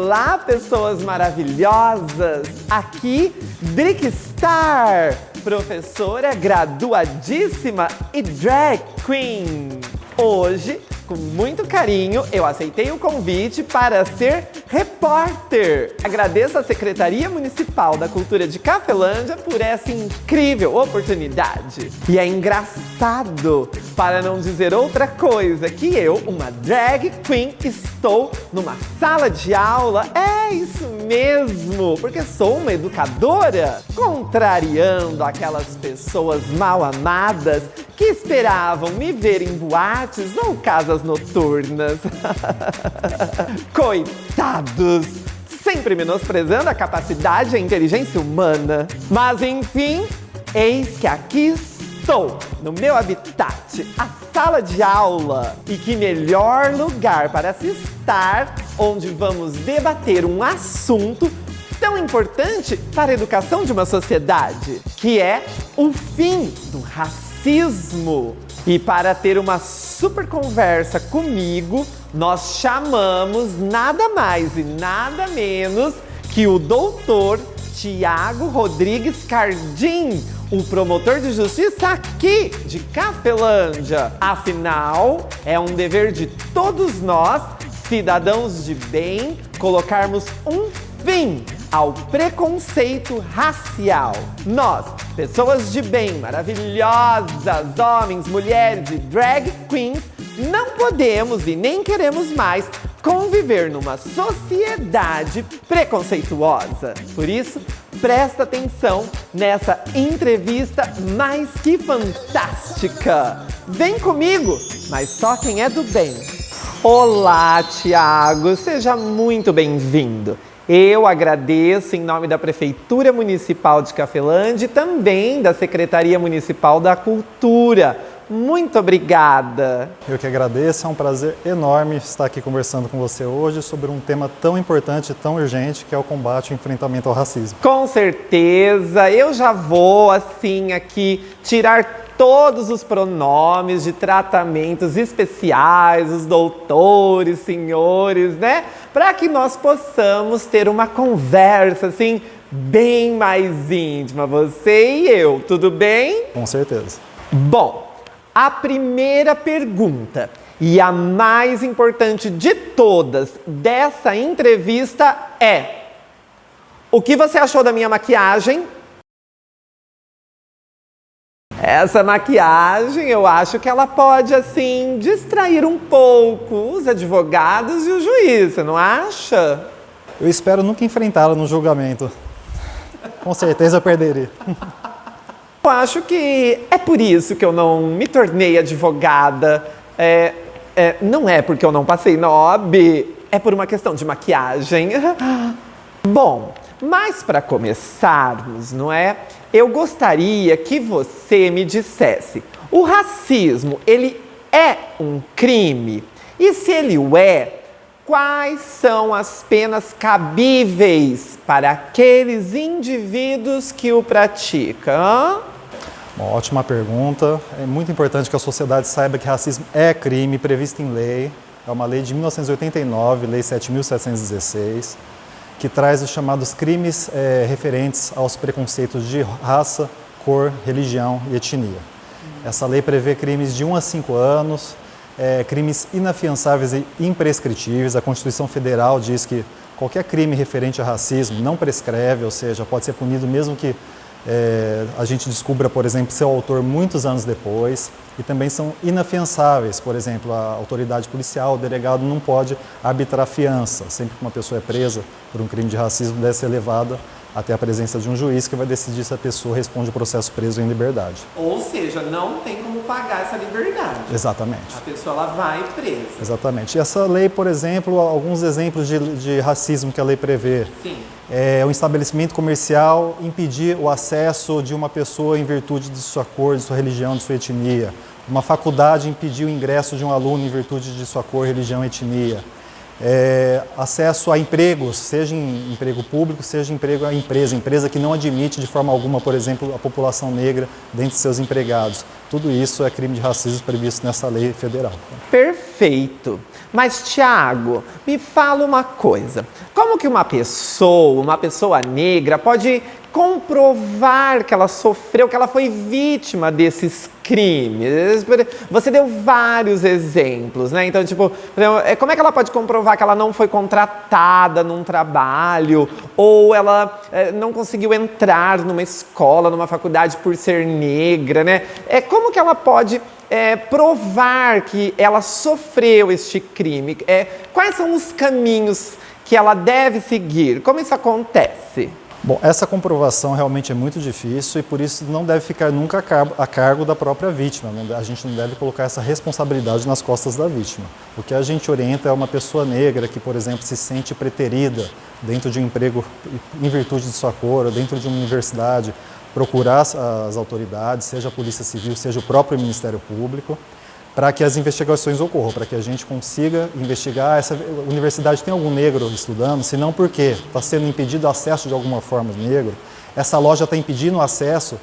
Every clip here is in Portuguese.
Olá, pessoas maravilhosas! Aqui, Drick Star, professora graduadíssima e drag queen. Hoje, com muito carinho, eu aceitei o convite para ser repórter. Agradeço à Secretaria Municipal da Cultura de Cafelândia por essa incrível oportunidade. E é engraçado, para não dizer outra coisa, que eu, uma drag queen, estou numa sala de aula. É isso mesmo, porque sou uma educadora, contrariando aquelas pessoas mal amadas que esperavam me ver em boates ou casas noturnas. Coitados! Sempre menosprezando a capacidade e a inteligência humana. Mas enfim, eis que aqui estou, no meu habitat, a sala de aula. E que melhor lugar para se estar, onde vamos debater um assunto tão importante para a educação de uma sociedade, que é o fim do racismo. E para ter uma super conversa comigo, nós chamamos nada mais e nada menos que o doutor Tiago Rodrigues Cardim, o promotor de justiça aqui de Cafelândia. Afinal, é um dever de todos nós, cidadãos de bem, colocarmos um fim ao preconceito racial. Nós, pessoas de bem, maravilhosas, homens, mulheres e drag queens, não podemos e nem queremos mais conviver numa sociedade preconceituosa. Por isso, presta atenção nessa entrevista mais que fantástica. Vem comigo, mas só quem é do bem. Olá, Tiago, seja muito bem-vindo. Eu agradeço em nome da Prefeitura Municipal de Cafelândia e também da Secretaria Municipal da Cultura. Muito obrigada! Eu que agradeço, é um prazer enorme estar aqui conversando com você hoje sobre um tema tão importante e tão urgente que é o combate e o enfrentamento ao racismo. Com certeza, eu já vou assim aqui tirar todos os pronomes de tratamentos especiais, os doutores, senhores, né? Para que nós possamos ter uma conversa assim bem mais íntima, você e eu, tudo bem? Com certeza. Bom, a primeira pergunta e a mais importante de todas dessa entrevista é: o que você achou da minha maquiagem? Essa maquiagem, eu acho que ela pode, assim, distrair um pouco os advogados e o juiz, você não acha? Eu espero nunca enfrentá-la no julgamento. Com certeza eu perderia. Eu acho que é por isso que eu não me tornei advogada. Não é porque eu não passei na OAB, é por uma questão de maquiagem. Bom, mas para começarmos, não é? Eu gostaria que você me dissesse, o racismo, ele é um crime? E se ele o é, quais são as penas cabíveis para aqueles indivíduos que o praticam? Bom, ótima pergunta. É muito importante que a sociedade saiba que racismo é crime previsto em lei. É uma lei de 1989, Lei 7.716, que traz os chamados crimes referentes aos preconceitos de raça, cor, religião e etnia. Essa lei prevê crimes de 1 a 5 anos, crimes inafiançáveis e imprescritíveis. A Constituição Federal diz que qualquer crime referente a racismo não prescreve, ou seja, pode ser punido mesmo que a gente descubra, por exemplo, seu autor muitos anos depois, e também são inafiançáveis. Por exemplo, a autoridade policial, o delegado não pode arbitrar fiança. Sempre que uma pessoa é presa por um crime de racismo, deve ser levada até a presença de um juiz que vai decidir se a pessoa responde o processo preso em liberdade. Ou seja, não tem como pagar essa liberdade. Exatamente. A pessoa ela vai presa. Exatamente. E essa lei, por exemplo, alguns exemplos de racismo que a lei prevê. Sim. Um estabelecimento comercial impedir o acesso de uma pessoa em virtude de sua cor, de sua religião, de sua etnia. Uma faculdade impedir o ingresso de um aluno em virtude de sua cor, religião, etnia. Acesso a empregos, seja em emprego público, seja emprego a empresa que não admite de forma alguma, por exemplo, a população negra dentre seus empregados. Tudo isso é crime de racismo previsto nessa lei federal. Perfeito. Mas, Tiago, me fala uma coisa. Como como que uma pessoa negra, pode comprovar que ela sofreu, que ela foi vítima desses crimes? Você deu vários exemplos, né? Então, tipo, como é que ela pode comprovar que ela não foi contratada num trabalho ou ela não conseguiu entrar numa escola, numa faculdade por ser negra, né? Como que ela pode provar que ela sofreu este crime? Quais são os caminhos que ela deve seguir? Como isso acontece? Bom, essa comprovação realmente é muito difícil e por isso não deve ficar nunca a cargo da própria vítima. A gente não deve colocar essa responsabilidade nas costas da vítima. O que a gente orienta é uma pessoa negra que, por exemplo, se sente preterida dentro de um emprego em virtude de sua cor, ou dentro de uma universidade, procurar as autoridades, seja a Polícia Civil, seja o próprio Ministério Público, para que as investigações ocorram, para que a gente consiga investigar. Essa universidade tem algum negro estudando? Se não, por quê? Está sendo impedido o acesso de alguma forma de negro? Essa loja está impedindo o acesso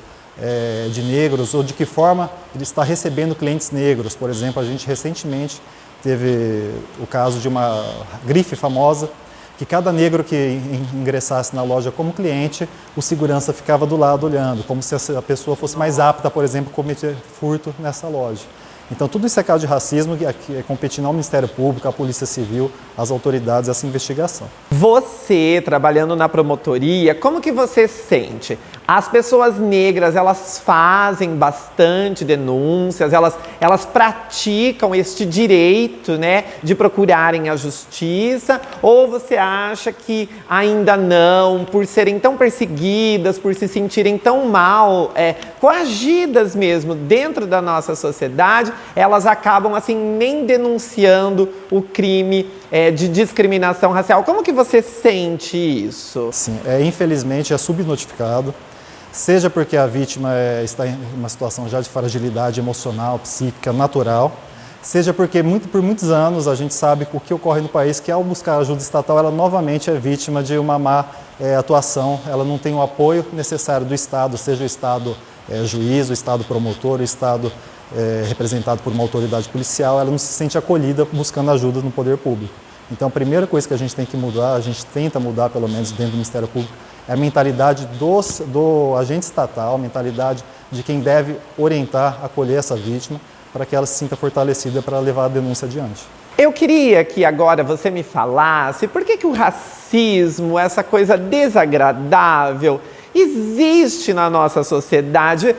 de negros? Ou de que forma ele está recebendo clientes negros? Por exemplo, a gente recentemente teve o caso de uma grife famosa, que cada negro que ingressasse na loja como cliente, o segurança ficava do lado olhando, como se a pessoa fosse mais apta, por exemplo, a cometer furto nessa loja. Então, tudo isso é caso de racismo, que é competindo ao Ministério Público, à Polícia Civil, às autoridades, essa investigação. Você, trabalhando na promotoria, como que você sente? As pessoas negras, elas fazem bastante denúncias, elas praticam este direito, né, de procurarem a justiça? Ou você acha que ainda não, por serem tão perseguidas, por se sentirem tão mal, coagidas mesmo dentro da nossa sociedade, elas acabam assim nem denunciando o crime de discriminação racial? Como que você sente isso? Sim, infelizmente é subnotificado, seja porque a vítima está em uma situação já de fragilidade emocional, psíquica, natural, seja porque por muitos anos a gente sabe o que ocorre no país, que ao buscar ajuda estatal ela novamente é vítima de uma má atuação, ela não tem o apoio necessário do Estado, seja o Estado juiz, o Estado promotor, o Estado representado por uma autoridade policial, ela não se sente acolhida buscando ajuda no poder público. Então a primeira coisa que a gente tem que mudar, a gente tenta mudar pelo menos dentro do Ministério Público, é a mentalidade do agente estatal, a mentalidade de quem deve orientar, acolher essa vítima, para que ela se sinta fortalecida para levar a denúncia adiante. Eu queria que agora você me falasse por que o racismo, essa coisa desagradável, existe na nossa sociedade.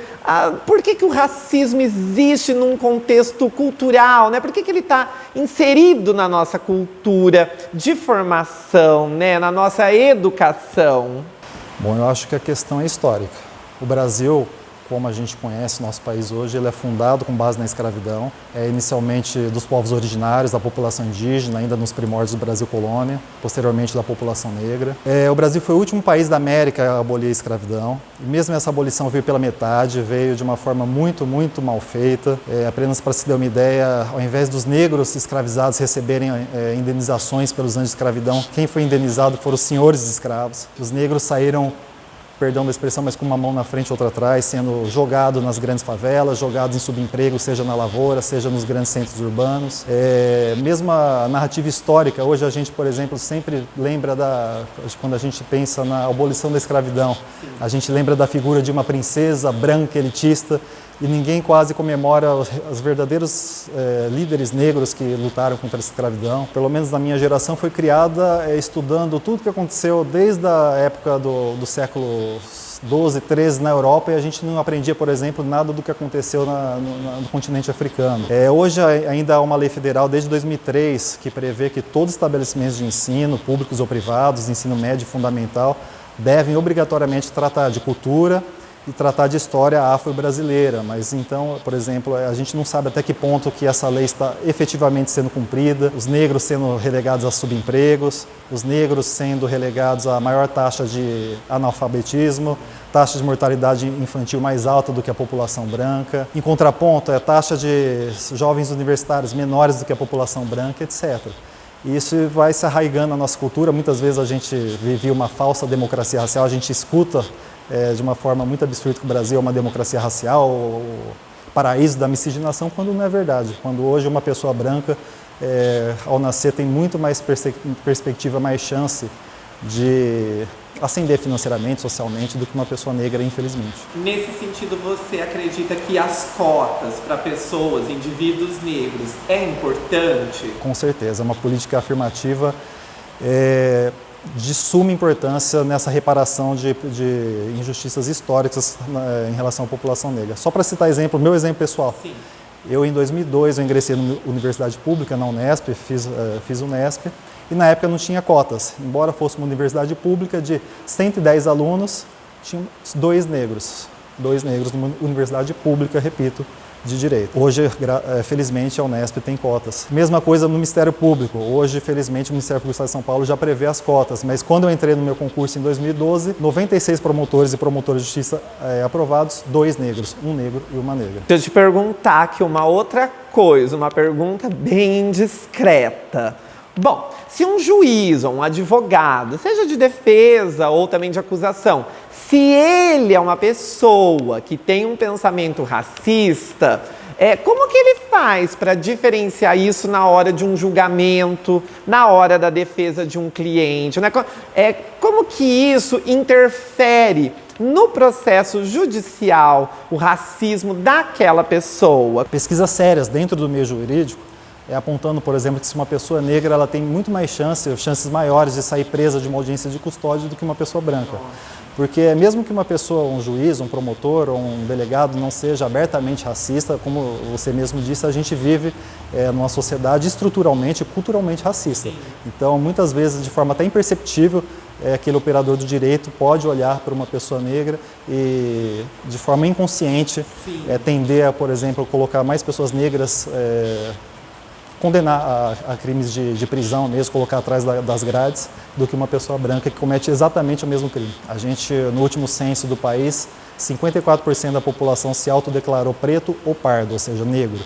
Por que o racismo existe num contexto cultural, né? Por que ele está inserido na nossa cultura de formação, né? Na nossa educação? Bom, eu acho que a questão é histórica. O Brasil, como a gente conhece, nosso país hoje, ele é fundado com base na escravidão, inicialmente dos povos originários, da população indígena, ainda nos primórdios do Brasil colônia, posteriormente da população negra. O Brasil foi o último país da América a abolir a escravidão, e mesmo essa abolição veio pela metade, veio de uma forma muito, muito mal feita. Apenas para se ter uma ideia, ao invés dos negros escravizados receberem indenizações pelos anos de escravidão, quem foi indenizado foram os senhores escravos. Os negros saíram, perdão da expressão, mas com uma mão na frente e outra atrás, sendo jogado nas grandes favelas, jogado em subemprego, seja na lavoura, seja nos grandes centros urbanos. Mesmo a narrativa histórica, hoje a gente, por exemplo, sempre lembra quando a gente pensa na abolição da escravidão, a gente lembra da figura de uma princesa branca, elitista, e ninguém quase comemora os verdadeiros líderes negros que lutaram contra a escravidão. Pelo menos na minha geração foi criada estudando tudo que aconteceu desde a época do século XII, XIII na Europa, e a gente não aprendia, por exemplo, nada do que aconteceu no continente africano. Hoje ainda há uma lei federal desde 2003 que prevê que todos os estabelecimentos de ensino, públicos ou privados, ensino médio e fundamental, devem obrigatoriamente tratar de cultura e tratar de história afro-brasileira, mas então, por exemplo, a gente não sabe até que ponto que essa lei está efetivamente sendo cumprida, os negros sendo relegados a subempregos, os negros sendo relegados à maior taxa de analfabetismo, taxa de mortalidade infantil mais alta do que a população branca, em contraponto, a taxa de jovens universitários menores do que a população branca, etc. E isso vai se arraigando na nossa cultura. Muitas vezes a gente vive uma falsa democracia racial, a gente escuta de uma forma muito absurda que o Brasil é uma democracia racial, o paraíso da miscigenação, quando não é verdade. Quando hoje uma pessoa branca, ao nascer, tem muito mais perspectiva, mais chance de ascender financeiramente, socialmente, do que uma pessoa negra, infelizmente. Nesse sentido, você acredita que as cotas para pessoas, indivíduos negros, é importante? Com certeza, é uma política afirmativa de suma importância nessa reparação de injustiças históricas em relação à população negra. Só para citar exemplo, meu exemplo pessoal. Sim. Eu, em 2002, eu ingressei na universidade pública, na Unesp, fiz Unesp, e na época não tinha cotas. Embora fosse uma universidade pública de 110 alunos, tinha 2 negros. 2 negros numa universidade pública, repito, de direito. Hoje, felizmente, a Unesp tem cotas. Mesma coisa no Ministério Público. Hoje, felizmente, o Ministério Público do Estado de São Paulo já prevê as cotas. Mas quando eu entrei no meu concurso em 2012, 96 promotores e promotoras de justiça aprovados, 2 negros, um negro e uma negra. Deixa eu te perguntar aqui uma outra coisa, uma pergunta bem discreta. Bom, se um juiz ou um advogado, seja de defesa ou também de acusação, se ele é uma pessoa que tem um pensamento racista, como que ele faz para diferenciar isso na hora de um julgamento, na hora da defesa de um cliente, né? Como que isso interfere no processo judicial, o racismo daquela pessoa? Pesquisas sérias dentro do meio jurídico, apontando, por exemplo, que se uma pessoa negra ela tem muito mais chances maiores de sair presa de uma audiência de custódia do que uma pessoa branca. Porque mesmo que uma pessoa, um juiz, um promotor ou um delegado não seja abertamente racista, como você mesmo disse, a gente vive numa sociedade estruturalmente e culturalmente racista. Então, muitas vezes, de forma até imperceptível, aquele operador do direito pode olhar para uma pessoa negra e, de forma inconsciente, tender a, por exemplo, colocar mais pessoas negras, condenar a crimes de prisão mesmo, colocar atrás das grades, do que uma pessoa branca que comete exatamente o mesmo crime. A gente, no último censo do país, 54% da população se autodeclarou preto ou pardo, ou seja, negro.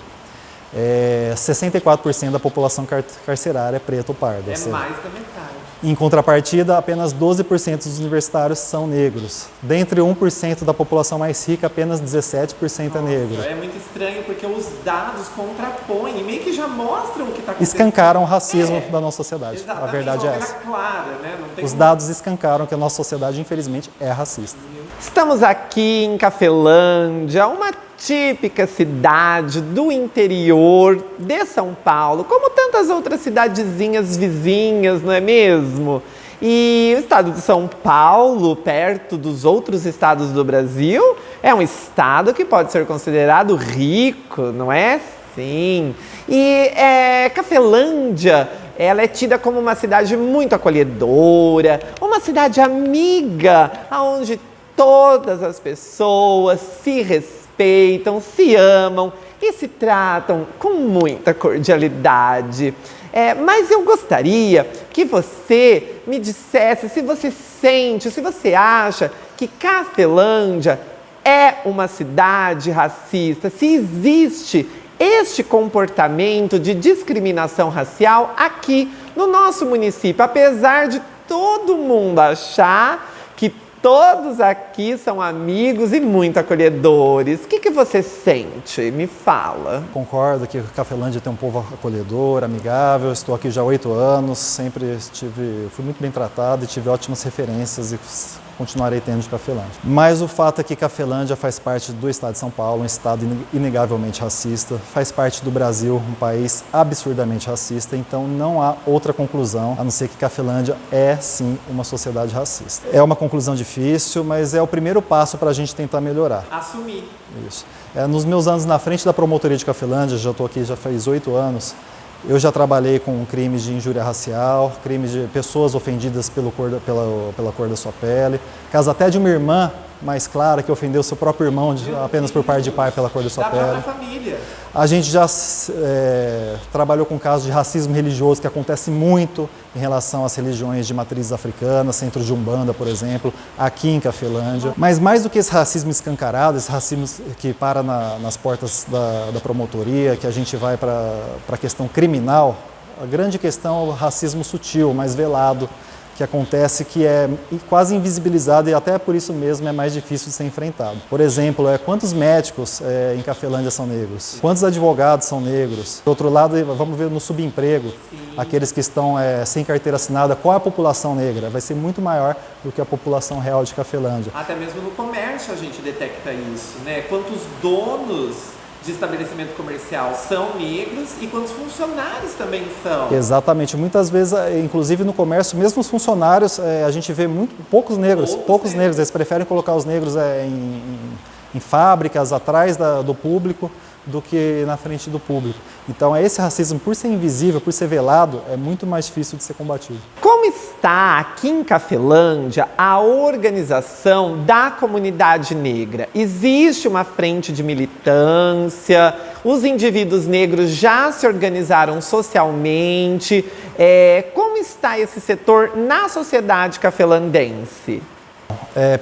64% da população carcerária é preto ou pardo. É mais da metade. Em contrapartida, apenas 12% dos universitários são negros. Dentre 1% da população mais rica, apenas 17% é negro. É muito estranho porque os dados contrapõem e meio que já mostram o que está acontecendo. Escancaram o racismo da nossa sociedade. Exatamente, a verdade é essa. Clara, né? Não tem Os dados escancaram que a nossa sociedade, infelizmente, é racista. Estamos aqui em Cafelândia, uma típica cidade do interior de São Paulo, como tantas outras cidadezinhas vizinhas, não é mesmo? E o estado de São Paulo, perto dos outros estados do Brasil, é um estado que pode ser considerado rico, não é? Sim. E Cafelândia, ela é tida como uma cidade muito acolhedora, uma cidade amiga, onde todas as pessoas se respeitam, se amam e se tratam com muita cordialidade. Mas eu gostaria que você me dissesse se você sente, se você acha que Cafelândia é uma cidade racista, se existe este comportamento de discriminação racial aqui no nosso município, apesar de todo mundo achar que todos aqui são amigos e muito acolhedores. O que você sente? Me fala. Concordo que Cafelândia tem um povo acolhedor, amigável. Estou aqui já há 8 anos, sempre fui muito bem tratado e tive ótimas referências e continuarei tendo de Cafelândia. Mas o fato é que Cafelândia faz parte do estado de São Paulo, um estado inegavelmente racista, faz parte do Brasil, um país absurdamente racista, então não há outra conclusão a não ser que Cafelândia é sim uma sociedade racista. É uma conclusão difícil, mas é o primeiro passo para a gente tentar melhorar. Assumir. Isso. Nos meus anos na frente da promotoria de Cafelândia, já estou aqui já faz 8 anos, eu já trabalhei com crimes de injúria racial, crimes de pessoas ofendidas pela cor da sua pele, caso até de uma irmã mais clara que ofendeu seu próprio irmão apenas por parte de pai pela cor da sua pele. Da própria família. A gente já trabalhou com casos de racismo religioso que acontece muito em relação às religiões de matrizes africanas, centro de Umbanda, por exemplo, aqui em Cafelândia. Mas mais do que esse racismo escancarado, esse racismo que para nas portas da promotoria, que a gente vai para a questão criminal, a grande questão é o racismo sutil, mais velado, que acontece, que é quase invisibilizado e até por isso mesmo é mais difícil de ser enfrentado. Por exemplo, quantos médicos em Cafelândia são negros? Quantos advogados são negros? Do outro lado, vamos ver no subemprego. aqueles que estão sem carteira assinada, qual é a população negra? Vai ser muito maior do que a população real de Cafelândia. Até mesmo no comércio a gente detecta isso, né? Quantos donos de estabelecimento comercial são negros e quantos funcionários também são. Exatamente. Muitas vezes, inclusive no comércio, mesmo os funcionários, a gente vê poucos negros. Eles preferem colocar os negros em fábricas, atrás do público, do que na frente do público. Então, esse racismo, por ser invisível, por ser velado, é muito mais difícil de ser combatido. Como está aqui em Cafelândia a organização da comunidade negra? Existe uma frente de militância? Os indivíduos negros já se organizaram socialmente? Como está esse setor na sociedade cafelandense?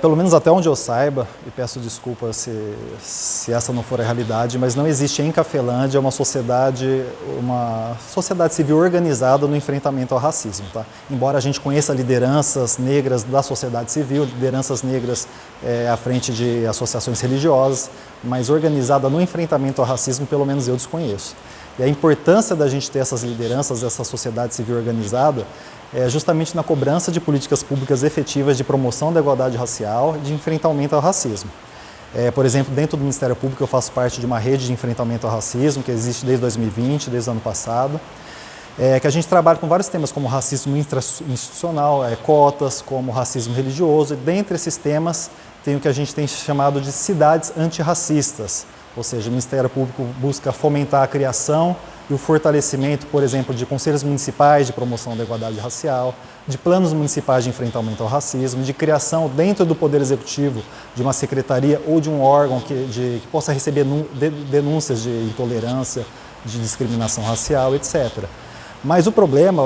Pelo menos até onde eu saiba, e peço desculpa se essa não for a realidade, mas não existe em Cafelândia uma sociedade civil organizada no enfrentamento ao racismo. Tá? Embora a gente conheça lideranças negras da sociedade civil, lideranças negras à frente de associações religiosas, mas organizada no enfrentamento ao racismo, pelo menos eu desconheço. E a importância da gente ter essas lideranças, essa sociedade civil organizada, é justamente na cobrança de políticas públicas efetivas de promoção da igualdade racial e de enfrentamento ao racismo. Por exemplo, dentro do Ministério Público eu faço parte de uma rede de enfrentamento ao racismo que existe desde 2020, desde o ano passado, que a gente trabalha com vários temas como racismo institucional, cotas, como racismo religioso, e dentre esses temas tem o que a gente tem chamado de cidades antirracistas, ou seja, o Ministério Público busca fomentar a criação e o fortalecimento, por exemplo, de conselhos municipais de promoção da igualdade racial, de planos municipais de enfrentamento ao racismo, de criação dentro do Poder Executivo de uma secretaria ou de um órgão que possa receber denúncias de intolerância, de discriminação racial, etc. Mas o problema,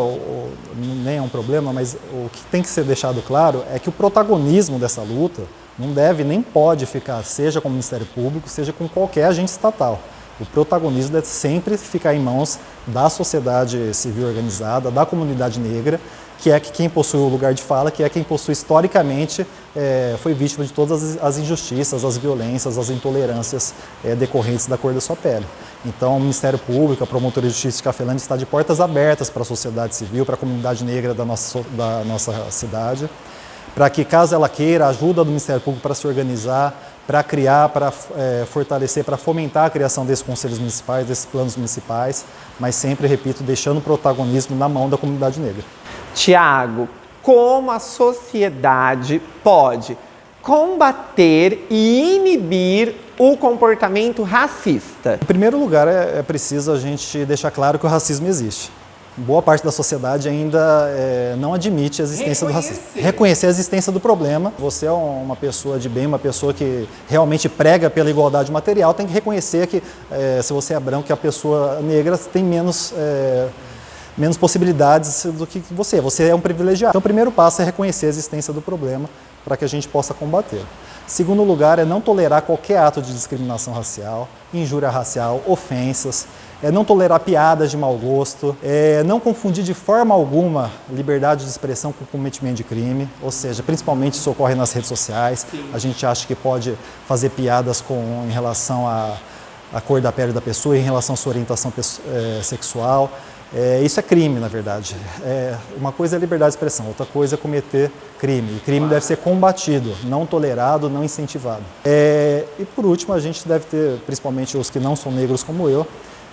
nem é um problema, mas o que tem que ser deixado claro é que o protagonismo dessa luta não deve nem pode ficar, seja com o Ministério Público, seja com qualquer agente estatal. O protagonismo deve sempre ficar em mãos da sociedade civil organizada, da comunidade negra, que é quem possui o lugar de fala, que é quem possui historicamente, foi vítima de todas as injustiças, as violências, as intolerâncias decorrentes da cor da sua pele. Então, o Ministério Público, a Promotoria de Justiça de Cafelândia está de portas abertas para a sociedade civil, para a comunidade negra da nossa cidade, para que, caso ela queira, a ajuda do Ministério Público para se organizar, para criar, para fortalecer, para fomentar a criação desses conselhos municipais, desses planos municipais, mas sempre, repito, deixando o protagonismo na mão da comunidade negra. Tiago, como a sociedade pode combater e inibir o comportamento racista? Em primeiro lugar, é preciso a gente deixar claro que o racismo existe. Boa parte da sociedade ainda não admite a existência do racismo. Reconhecer a existência do problema. Você é uma pessoa de bem, uma pessoa que realmente prega pela igualdade material, tem que reconhecer que, se você é branco, que a pessoa negra tem menos possibilidades do que você. Você é um privilegiado. Então, o primeiro passo é reconhecer a existência do problema para que a gente possa combater. Segundo lugar, é não tolerar qualquer ato de discriminação racial, injúria racial, ofensas, não tolerar piadas de mau gosto, não confundir de forma alguma liberdade de expressão com cometimento de crime, ou seja, principalmente isso ocorre nas redes sociais. Sim. A gente acha que pode fazer piadas em relação à cor da pele da pessoa, em relação à sua orientação sexual. Isso é crime, na verdade. Uma coisa é liberdade de expressão, outra coisa é cometer crime. E crime deve ser combatido, não tolerado, não incentivado. E por último, a gente deve ter, principalmente os que não são negros como eu,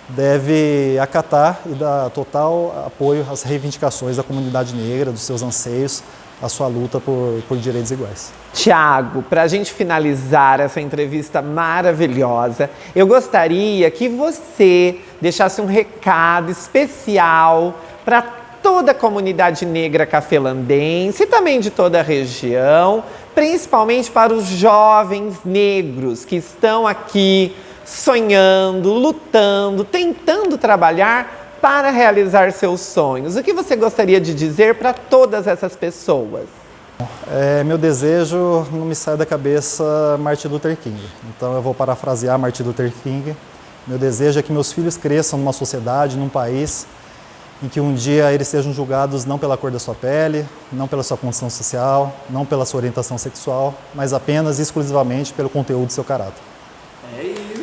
deve acatar e dar total apoio às reivindicações da comunidade negra, dos seus anseios, a sua luta por direitos iguais. Tiago, para a gente finalizar essa entrevista maravilhosa, eu gostaria que você deixasse um recado especial para toda a comunidade negra cafelandense e também de toda a região, principalmente para os jovens negros que estão aqui sonhando, lutando, tentando trabalhar para realizar seus sonhos. O que você gostaria de dizer para todas essas pessoas? Meu desejo não me sai da cabeça Martin Luther King. Então eu vou parafrasear Martin Luther King. Meu desejo é que meus filhos cresçam numa sociedade, num país, em que um dia eles sejam julgados não pela cor da sua pele, não pela sua condição social, não pela sua orientação sexual, mas apenas e exclusivamente pelo conteúdo do seu caráter. É isso.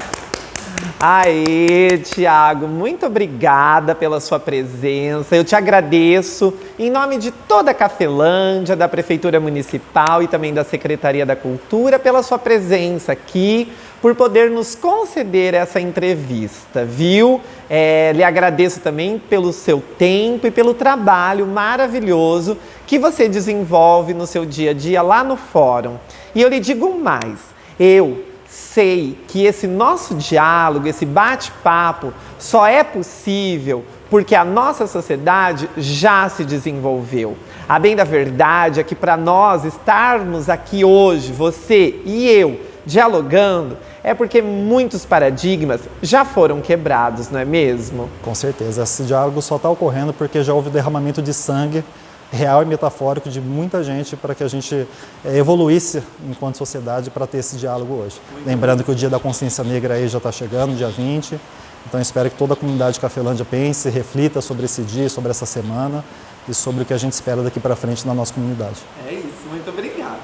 Aê, Tiago, muito obrigada pela sua presença. Eu te agradeço em nome de toda a Cafelândia, da Prefeitura Municipal e também da Secretaria da Cultura pela sua presença aqui, por poder nos conceder essa entrevista, viu? Lhe agradeço também pelo seu tempo e pelo trabalho maravilhoso que você desenvolve no seu dia a dia lá no fórum. E eu lhe digo mais, eu sei que esse nosso diálogo, esse bate-papo só é possível porque a nossa sociedade já se desenvolveu. A bem da verdade é que para nós estarmos aqui hoje, você e eu, dialogando, é porque muitos paradigmas já foram quebrados, não é mesmo? Com certeza, esse diálogo só está ocorrendo porque já houve derramamento de sangue real e metafórico de muita gente para que a gente evoluísse enquanto sociedade para ter esse diálogo hoje. Lembrando que o Dia da Consciência Negra aí já está chegando, dia 20, então espero que toda a comunidade de Cafelândia pense, reflita sobre esse dia, sobre essa semana e sobre o que a gente espera daqui para frente na nossa comunidade. É isso, muito obrigado.